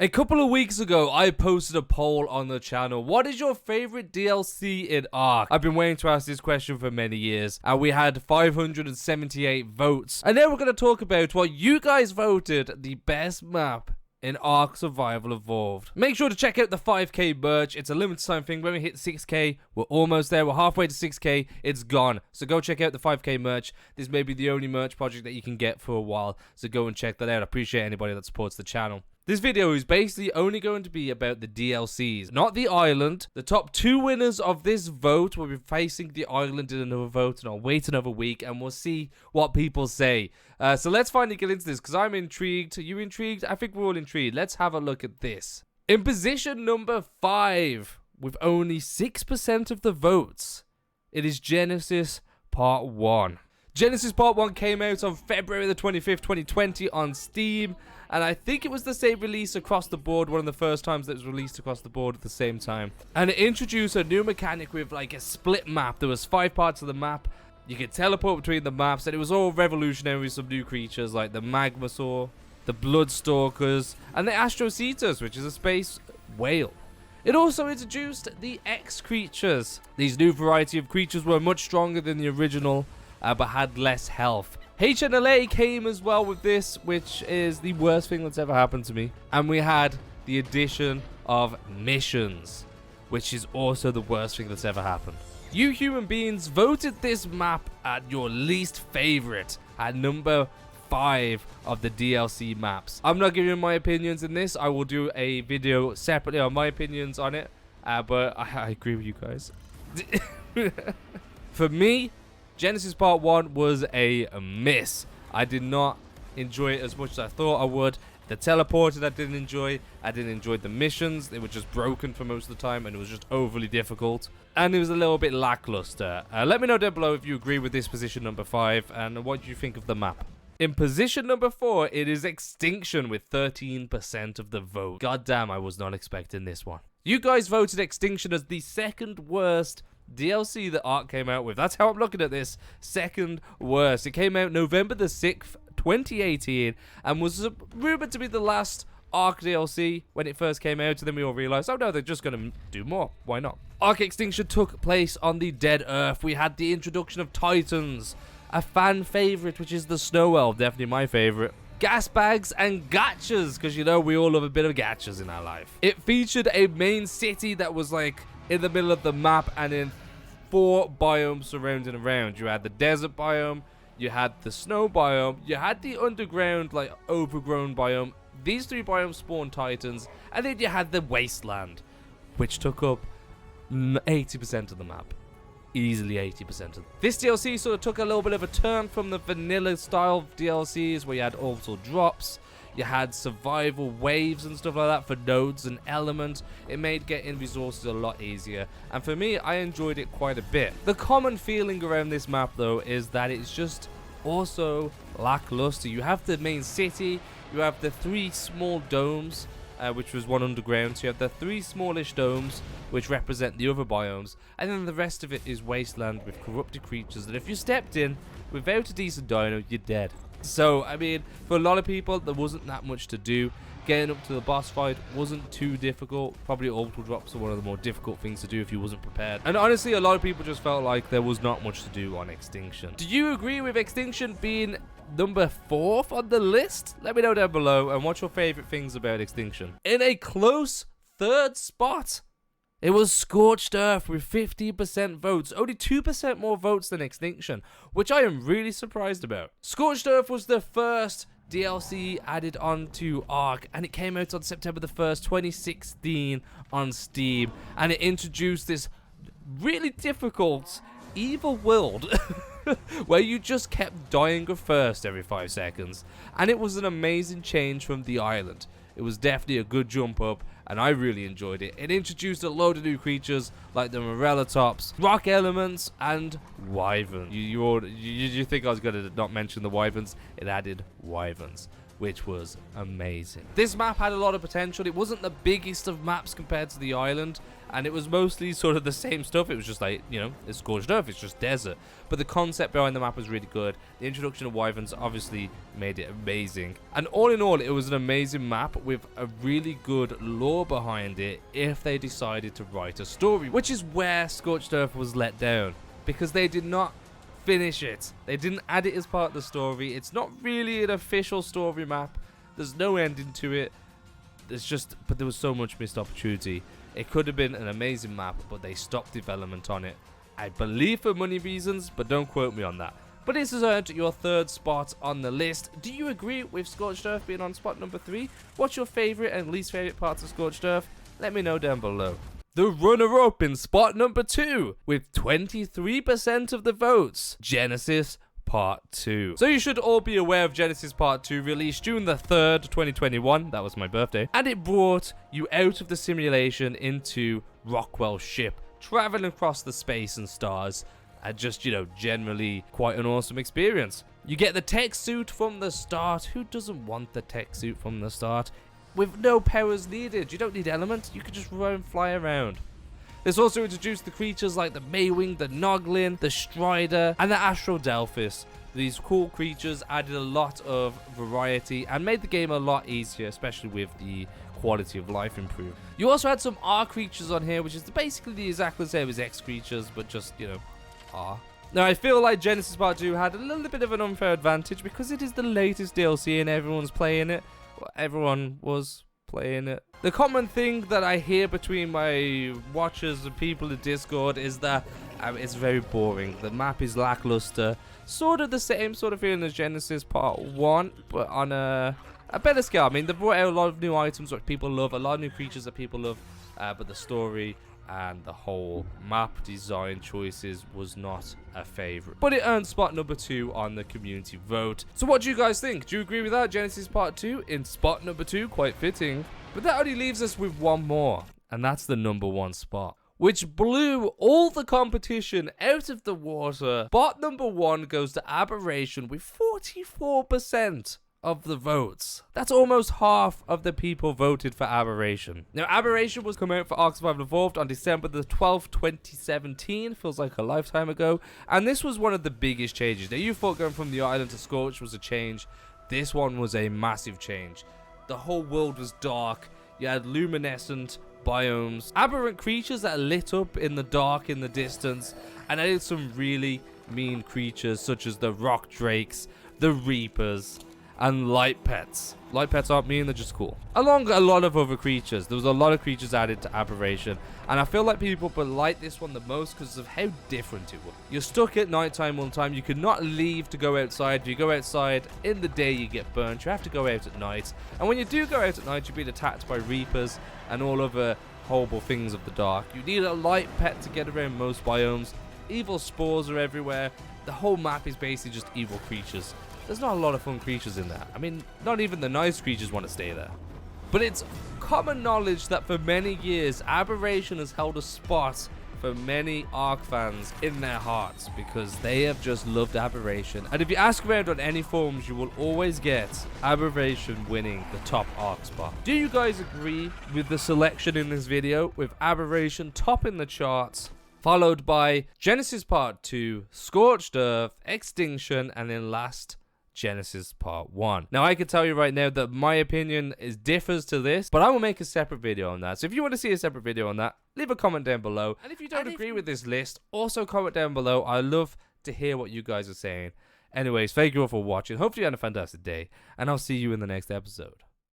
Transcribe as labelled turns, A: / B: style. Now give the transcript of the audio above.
A: A couple of weeks ago, I posted a poll on the channel. What is your favorite DLC in Ark? I've been waiting to ask this question for many years, and we had 578 votes. And now we're going to talk about what you guys voted the best map in Ark Survival Evolved. Make sure to check out the 5k merch. It's a limited time thing. When we hit 6k, we're almost there. We're halfway to 6k. It's gone. So go check out the 5k merch. This may be the only merch project that you can get for a while. So go and check that out. I appreciate anybody that supports the channel. This video is basically only going to be about the DLCs, not the island. The top 2 winners of this vote will be facing the island in another vote, and I'll wait another week and we'll see what people say. So let's finally get into this because I'm intrigued. Are you intrigued? I think we're all intrigued. Let's have a look at this. In position number 5, with only 6% of the votes, it is Genesis Part 1. Genesis Part 1 came out on February the 25th, 2020 on Steam, and I think it was the same release across the board, one of the first times that it was released across the board at the same time. And it introduced a new mechanic with like a split map. There was 5 parts of the map. You could teleport between the maps, and it was all revolutionary with some new creatures like the Magmasaur, the Bloodstalkers, and the Astrocetus, which is a space whale. It also introduced the X creatures. These new variety of creatures were much stronger than the original, but had less health. HNLA came as well with this, which is the worst thing that's ever happened to me. And we had the addition of missions, which is also the worst thing that's ever happened. You human beings voted this map at your least favorite, at number 5 of the DLC maps. I'm not giving my opinions in this. I will do a video separately on my opinions on it, but I agree with you guys. For me, Genesis Part 1 was a miss. I did not enjoy it as much as I thought I would. The teleported I didn't enjoy. I didn't enjoy the missions. They were just broken for most of the time, and it was just overly difficult. And it was a little bit lackluster. Let me know down below if you agree with this position number 5 and what you think of the map. In position number 4, it is Extinction with 13% of the vote. God damn, I was not expecting this one. You guys voted Extinction as the second worst DLC that Ark came out with. That's how I'm looking at this. Second worst. It came out November the 6th, 2018, and was rumored to be the last Ark DLC when it first came out, and then we all realized, oh no, they're just going to do more. Why not? Ark Extinction took place on the dead Earth. We had the introduction of Titans, a fan favorite, which is the Snow Elf, definitely my favorite. Gas bags and gachas, because you know we all love a bit of gachas in our life. It featured a main city that was like in the middle of the map and in 4 biomes surrounding around. You had the desert biome, you had the snow biome, you had the underground like overgrown biome. These 3 biomes spawned Titans, and then you had the wasteland, which took up 80% of the map. Easily 80% of this DLC sort of took a little bit of a turn from the vanilla style DLCs where you had orbital drops, you had survival waves and stuff like that for nodes and elements. It made getting resources a lot easier, and for me, I enjoyed it quite a bit. The common feeling around this map though is that it's just also lackluster. You have the main city, you have the 3 small domes, which was one underground, so you have the 3 smallish domes which represent the other biomes, and then the rest of it is wasteland with corrupted creatures that if you stepped in without a decent dino, you're dead. So, I mean, for a lot of people, there wasn't that much to do. Getting up to the boss fight wasn't too difficult. Probably orbital drops are one of the more difficult things to do if you wasn't prepared. And honestly, a lot of people just felt like there was not much to do on Extinction. Do you agree with Extinction being number 4th on the list? Let me know down below, and what's your favorite things about Extinction? In a close 3rd spot, it was Scorched Earth with 50% votes, only 2% more votes than Extinction, which I am really surprised about. Scorched Earth was the first DLC added onto Ark, and it came out on September the 1st, 2016 on Steam, and it introduced this really difficult evil world where you just kept dying of thirst every 5 seconds, and it was an amazing change from the island. It was definitely a good jump up, and I really enjoyed it. It introduced a load of new creatures like the Morellatops, rock elements, and wyverns. You think I was going to not mention the wyverns? It added wyverns. which was amazing. This map had a lot of potential. It wasn't the biggest of maps compared to the island, and it was mostly sort of the same stuff. It was just like, you know, it's Scorched Earth, it's just desert. But the concept behind the map was really good. The introduction of wyverns obviously made it amazing. And all in all, it was an amazing map with a really good lore behind it if they decided to write a story, which is where Scorched Earth was let down, because they did not finish it. They didn't add it as part of the story. It's not really an official story map. There's no ending to it. But there was so much missed opportunity. It could have been an amazing map, but they stopped development on it. I believe for money reasons, but don't quote me on that. But this has earned your third spot on the list. Do you agree with Scorched Earth being on spot number 3? What's your favorite and least favorite parts of Scorched Earth? Let me know down below. The runner-up in spot number 2, with 23% of the votes, Genesis Part 2. So you should all be aware of Genesis Part 2, released June the 3rd, 2021. That was my birthday. And it brought you out of the simulation into Rockwell's ship, traveling across the space and stars, and just, you know, generally quite an awesome experience. You get the tech suit from the start. Who doesn't want the tech suit from the start? With no powers needed. You don't need elements. You can just run and fly around. This also introduced the creatures like the Maywing, the Noglin, the Strider, and the Astrodelphis. These cool creatures added a lot of variety and made the game a lot easier, especially with the quality of life improved. You also had some R creatures on here, which is basically exactly the same as X creatures, but just, you know, R. Now, I feel like Genesis Part 2 had a little bit of an unfair advantage because it is the latest DLC and everyone's playing it. Everyone was playing it. The common thing that I hear between my watchers and people in Discord is that it's very boring. The map is lackluster. Sort of the same sort of feeling as Genesis Part 1, but on a better scale. I mean, they brought out a lot of new items which people love, a lot of new creatures that people love, but the story and the whole map design choices was not a favorite. But it earned spot number 2 on the community vote. So what do you guys think? Do you agree with that? Genesis Part 2 in spot number 2, quite fitting. But that only leaves us with one more, and that's the number 1 spot, which blew all the competition out of the water. Spot number 1 goes to Aberration with 44% of the votes. That's almost half of the people voted for Aberration. Now, Aberration was come out for Ark Survival Evolved on December the 12th, 2017. Feels like a lifetime ago. And this was one of the biggest changes. Now, you thought going from the island to Scorched was a change. This one was a massive change. The whole world was dark. You had luminescent biomes, aberrant creatures that lit up in the dark in the distance, and added some really mean creatures such as the rock drakes, the reapers, and light pets. Light pets aren't mean, they're just cool. Along a lot of other creatures. There was a lot of creatures added to Aberration, and I feel like people would like this one the most because of how different it was. You're stuck at nighttime one time. You cannot leave to go outside. If you go outside in the day, you get burnt. You have to go out at night. And when you do go out at night, you're being attacked by reapers and all other horrible things of the dark. You need a light pet to get around most biomes. Evil spores are everywhere. The whole map is basically just evil creatures. There's not a lot of fun creatures in there. I mean, not even the nice creatures want to stay there. But it's common knowledge that for many years, Aberration has held a spot for many Ark fans in their hearts because they have just loved Aberration. And if you ask around on any forums, you will always get Aberration winning the top Ark spot. Do you guys agree with the selection in this video, with Aberration topping the charts, followed by Genesis Part 2, Scorched Earth, Extinction, and then last, Genesis Part 1. Now, I can tell you right now that my opinion differs to this, but I will make a separate video on that. So if you want to see a separate video on that, leave a comment down below. And if you don't agree with this list, also comment down below. I love to hear what you guys are saying. Anyways, thank you all for watching. Hopefully you had a fantastic day, and I'll see you in the next episode.